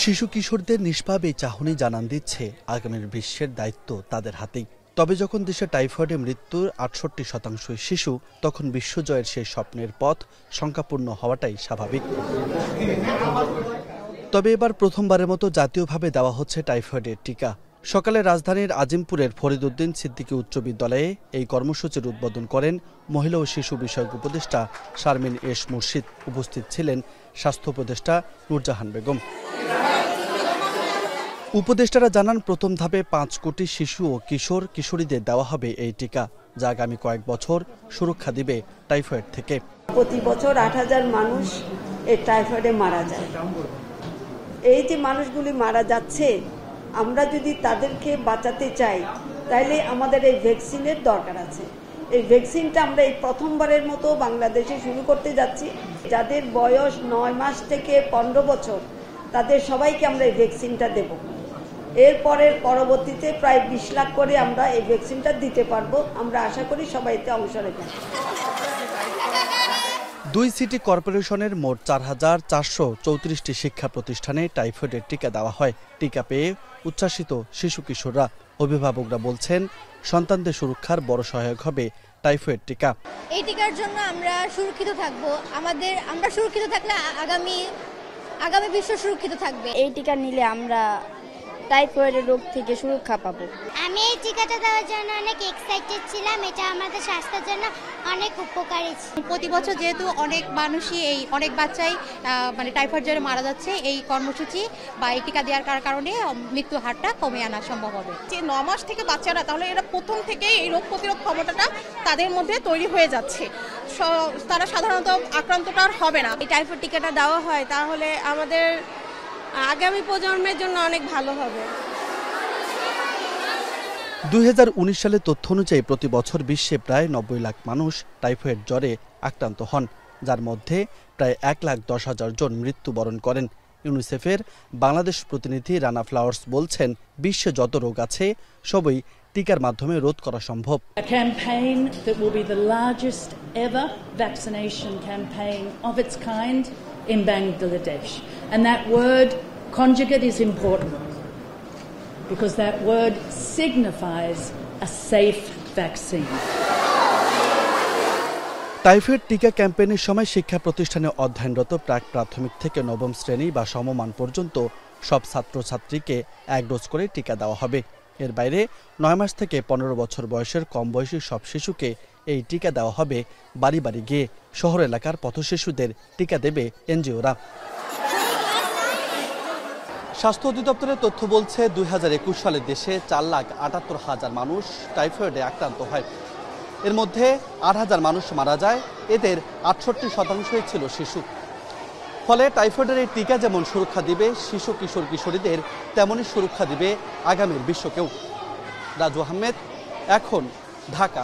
শিশু কিশোরদের নিষ্পাপ এই চাহনি জানান দিচ্ছে আগামীর বিশ্বের দায়িত্ব তাদের হাতেই। তবে যখন দেশে টাইফয়েডে মৃত্যুর ৬৮% শিশু, তখন বিশ্বজয়ের সেই স্বপ্নের পথ শঙ্কাপূর্ণ হওয়াটাই স্বাভাবিক। তবে এবার প্রথমবারের মতো জাতীয়ভাবে দেওয়া হচ্ছে টাইফয়েডের টিকা। সকালে রাজধানীর আজিমপুরের ফরিদউদ্দিন সিদ্দিকী উচ্চ বিদ্যালয়ে এই কর্মসূচির উদ্বোধন করেন মহিলা ও শিশু বিষয়ক উপদেষ্টা শারমিন এস মুর্শিদ। উপস্থিত ছিলেন স্বাস্থ্য উপদেষ্টা নূরজাহান বেগম। উপদেষ্টারা জানান, প্রথম ধাপে ৫ কোটি শিশু ও কিশোর কিশোরীদের দেওয়া হবে এই টিকা, যা আগামী কয়েক বছর সুরক্ষা দিবে টাইফয়েড থেকে। প্রতি বছর ৮,০০০ মানুষ এই টাইফয়েডে মারা যায়। এই যে মানুষগুলি মারা যাচ্ছে, আমরা যদি তাদেরকে বাঁচাতে চাই তাহলে আমাদের এই ভ্যাকসিনের দরকার আছে। এই ভ্যাকসিনটা আমরা এই প্রথমবারের মতো বাংলাদেশে শুরু করতে যাচ্ছি। যাদের বয়স ৯ মাস থেকে ১৫ বছর তাদের সবাইকে আমরা এই ভ্যাকসিনটা দেব। এরপরের পরবর্তীতে প্রায় ২০ লাখ করে আমরা এই ভ্যাকসিনটা দিতে পারবো। আমরা আশা করি সবাই এতে অংশ নেবেন। ২ সিটি কর্পোরেশনের মোট ৪,৪৩৪টি শিক্ষা প্রতিষ্ঠানে টাইফয়েডের টিকা দেওয়া হয়। টিকা পেয়ে উচ্ছ্বাসিত শিশু কিশোররা। অভিভাবকরা বলছেন, সন্তানদের সুরক্ষার বড় সহায়ক হবে টাইফয়েড টিকা। এই টিকার জন্য আমরা সুরক্ষিত থাকবো। আমরা সুরক্ষিত থাকলে আগামী বিশ্ব সুরক্ষিত থাকবে। এই টিকা নিলে আমরা টাইফয়েডের রোগ থেকে সুরক্ষা পাবো। আমি এই টিকাটা দেওয়ার জন্য অনেক এক্সাইটেড ছিলাম। এটা আমাদের স্বাস্থ্যের জন্য অনেক উপকারী। প্রতি বছর যেহেতু অনেক বাচ্চাই টাইফয়েড জ্বরে মারা যাচ্ছে, এই কর্মসূচি বা এই টিকা দেওয়ার কারণে মৃত্যু হারটা কমে আনা সম্ভব হবে। যে ৯ মাস থেকে বাচ্চারা, তাহলে এরা প্রথম থেকে এই রোগ প্রতিরোধ ক্ষমতাটা তাদের মধ্যে তৈরি হয়ে যাচ্ছে। তারা সাধারণত আক্রান্তটা আর হবে না। এই টাইফয়েড টিকাটা দেওয়া হয় তাহলে আমাদের আগামী প্রজন্মের জন্য অনেক ভালো হবে। ২০১৯ সালের তথ্য অনুযায়ী প্রতি বছর বিশ্বে প্রায় ৯০ লাখ মানুষ টাইফয়েড জ্বরে আক্রান্ত হন, যার মধ্যে প্রায় ১,১০,০০০ জন মৃত্যুবরণ করেন। ইউনিসেফের বাংলাদেশ প্রতিনিধি রানা ফ্লাওয়ার্স বলছেন, বিশ্বে যত রোগ আছে সবই টিকার মাধ্যমে রোধ করা সম্ভব। A campaign that will be the largest ever vaccination campaign of its kind in Bangladesh. And that word conjugate is important because that word signifies a safe vaccine. Typhoid টিকা ক্যাম্পেইনের সময় শিক্ষা প্রতিষ্ঠানে অধ্যয়নরত প্রাক প্রাথমিক থেকে নবম শ্রেণী বা সমমান পর্যন্ত সব ছাত্রছাত্রীকে ১ ডোজ করে টিকা দেওয়া হবে। এর বাইরে ৯ মাস থেকে ১৫ বছর বয়সের কম বয়সী সব শিশুকে এই টিকা দেওয়া হবে বাড়ি বাড়ি গিয়ে। শহর এলাকার পথশিশুদের টিকা দেবে এনজিওরা। স্বাস্থ্য অধিদপ্তরের তথ্য বলছে, ২০২১ সালে দেশে ৪,৭৮,০০০ মানুষ টাইফয়েডে আক্রান্ত হয়। এর মধ্যে ৮,০০০ মানুষ মারা যায়। এদের ৬৮% ছিল শিশু। ফলে টাইফয়েডের এই টিকা যেমন সুরক্ষা দিবে শিশু কিশোর কিশোরীদের, তেমনই সুরক্ষা দিবে আগামীর বিশ্বকেও। রাজু আহমেদ, এখন, ঢাকা।